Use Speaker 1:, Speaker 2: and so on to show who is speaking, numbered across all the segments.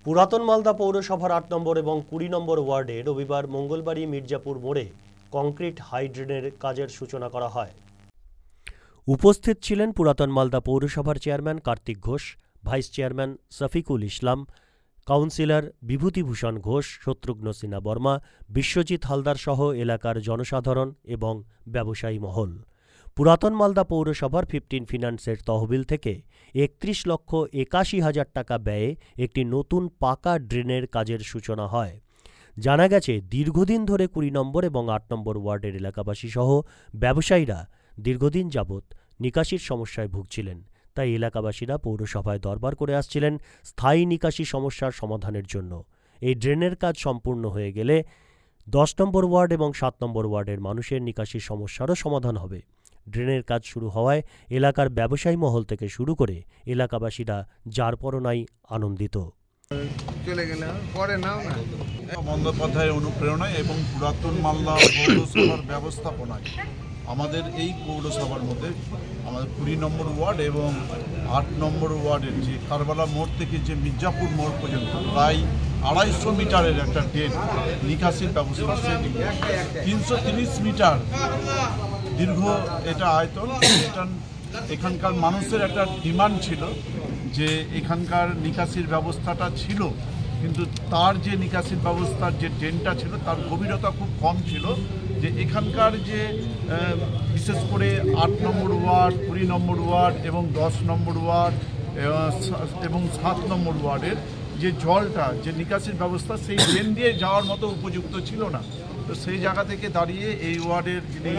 Speaker 1: পুরাতন মালদা পৌরসভার ৮ নম্বর এবং ২০ নম্বর ওয়ার্ডে রবিবার মঙ্গলবাড়ি মির্জাপুর মোড়ে কংক্রিট হাই ড্রেনের কাজের সূচনা করা হয়। উপস্থিত ছিলেন পুরাতন মালদা পৌরসভার chairman Kartik Ghosh, vice chairman Shafiqul Islam, councillor Bibhutibhushan Ghosh, Shatrughna Sinha Barma, Biswajit Haldar সহ এলাকার জনসাধারণ এবং ব্যবসায়ী মহল। পুরাতন মালদা পৌরসভার 15 ফিন্যান্সের তহবিল থেকে 31,81,000 টাকা ব্যয়ে একটি নতুন পাকা ড্রেনের কাজের সূচনা হয়। জানা গেছে, দীর্ঘদিন ধরে 20 নম্বর এবং 8 নম্বর ওয়ার্ডের এলাকাবাসী সহ ব্যবসায়ীরা দীর্ঘদিন যাবৎ নিকাশির সমস্যায় ভুগছিলেন। তাই এলাকাবাসীরা পৌরসভায় দরবার করে আসছিলেন স্থায়ী নিকাশি সমস্যার সমাধানের জন্য। এই ড্রেনের কাজ সম্পূর্ণ হয়ে গেলে 10 নম্বর ওয়ার্ড এবং 7 নম্বর ওয়ার্ডের মানুষের নিকাশির সমস্যারও সমাধান হবে। ড্রেনের কাজ শুরু হওয়ায় এলাকার ব্যবসায়ী মহল থেকে শুরু করে এলাকাবাসীরা যার পরনাই আনন্দিত।
Speaker 2: বন্দ্যোপাধ্যায়ের অনুপ্রেরণায় এবং পুরাতন মালদা পৌরসভার ব্যবস্থাপনায় আমাদের এই পৌরসভার মধ্যে আমাদের 20 নম্বর ওয়ার্ড এবং 8 নম্বর ওয়ার্ডের যে কারবালা মোড় থেকে যে মির্জাপুর মোড় পর্যন্ত প্রায় 250 মিটারের একটা ড্রেন নিকাশির ব্যবস্থা, 330 মিটার দীর্ঘ এটা আয়তন। এটা এখানকার মানুষের একটা ডিমান্ড ছিল যে এখানকার নিকাশির ব্যবস্থাটা ছিল, কিন্তু তার যে নিকাশির ব্যবস্থার যে ড্রেনটা ছিল তার গভীরতা খুব কম ছিল। যে এখানকার যে বিশেষ করে 8 নম্বর ওয়ার্ড, 20 নম্বর ওয়ার্ড এবং 10 নম্বর ওয়ার্ড এবং 7 নম্বর ওয়ার্ডের যে জলটা, যে নিকাশির ব্যবস্থা, সেই ড্রেন দিয়ে যাওয়ার মতো উপযুক্ত ছিল না। তো সেই জায়গা থেকে দাঁড়িয়ে এই ওয়ার্ডের যিনি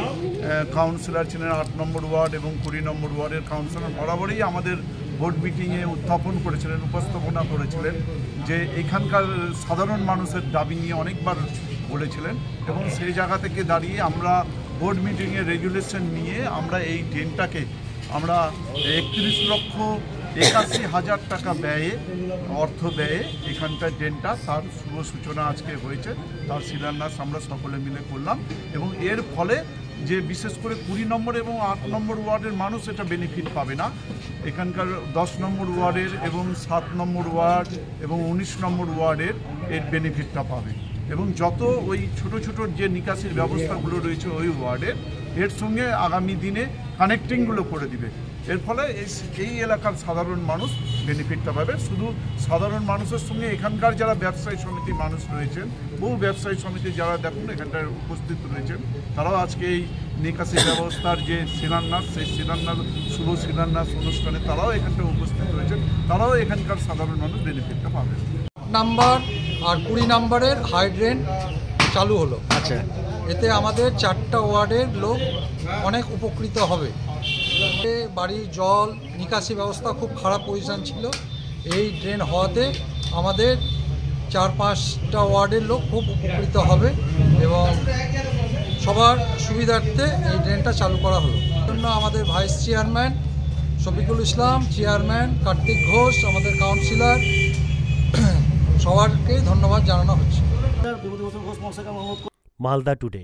Speaker 2: কাউন্সিলর ছিলেন 8 নম্বর ওয়ার্ড এবং 20 নম্বর ওয়ার্ডের কাউন্সিলর বরাবরই আমাদের বোর্ড মিটিংয়ে উত্থাপন করেছিলেন, উপস্থাপনা করেছিলেন যে এখানকার সাধারণ মানুষের দাবি নিয়ে অনেকবার বলেছিলেন। এবং সেই জায়গা থেকে দাঁড়িয়ে আমরা বোর্ড মিটিংয়ে রেজুলেশন নিয়ে আমরা এই ড্রেনটাকে আমরা 31,81,000 টাকা ব্যয়ে অর্থ ব্যয়ে এখানকার ড্রেনটা তার শুভ সূচনা আজকে হয়েছে। তার শিলান্যাস আমরা সকলে মিলে করলাম এবং এর ফলে যে বিশেষ করে 20 নম্বর এবং 8 নম্বর ওয়ার্ডের মানুষ এটা বেনিফিট পাবে না, এখানকার 10 নম্বর ওয়ার্ডের এবং 7 নম্বর ওয়ার্ড এবং 19 নম্বর ওয়ার্ডের এর বেনিফিটটা পাবে। এবং যত ওই ছোট ছোট যে নিকাশির ব্যবস্থাগুলো রয়েছে ওই ওয়ার্ডের, এর সঙ্গে আগামী দিনে কানেক্টিংগুলো করে দিবে। এর ফলে এই এলাকার সাধারণ মানুষ বেনিফিটটা পাবে। শুধু সাধারণ মানুষের সঙ্গে এখানকার যারা ব্যবসায়ী সমিতির মানুষ রয়েছেন, বহু ব্যবসায়ী সমিতি যারা দেখুন এখানটায় উপস্থিত রয়েছেন, তারাও আজকে এই নিকাশি ব্যবস্থার যে শিলান্যাস, সেই শিলান্যাস শুভ শিলান্যাস অনুষ্ঠানে তারাও এখানটায় উপস্থিত রয়েছেন, তারাও এখানকার সাধারণ মানুষ বেনিফিটটা পাবেন।
Speaker 3: নাম্বার আর 20 নম্বরের হাই ড্রেন চালু হলো।
Speaker 1: আচ্ছা,
Speaker 3: এতে আমাদের 4টা ওয়ার্ডের লোক অনেক উপকৃত হবে। বাড়ির জল নিকাশি ব্যবস্থা খুব খারাপ পজিশন ছিল, এই ড্রেন হওয়াতে আমাদের 4-5টা ওয়ার্ডের লোক খুব উপকৃত হবে এবং সবার সুবিধার্থে এই ড্রেনটা চালু করা হলো। জন্য আমাদের ভাইস চেয়ারম্যান শফিকুল ইসলাম, চেয়ারম্যান কার্তিক ঘোষ, আমাদের কাউন্সিলর সবারকে ধন্যবাদ জানানো হচ্ছে।
Speaker 1: মালদা টুডে।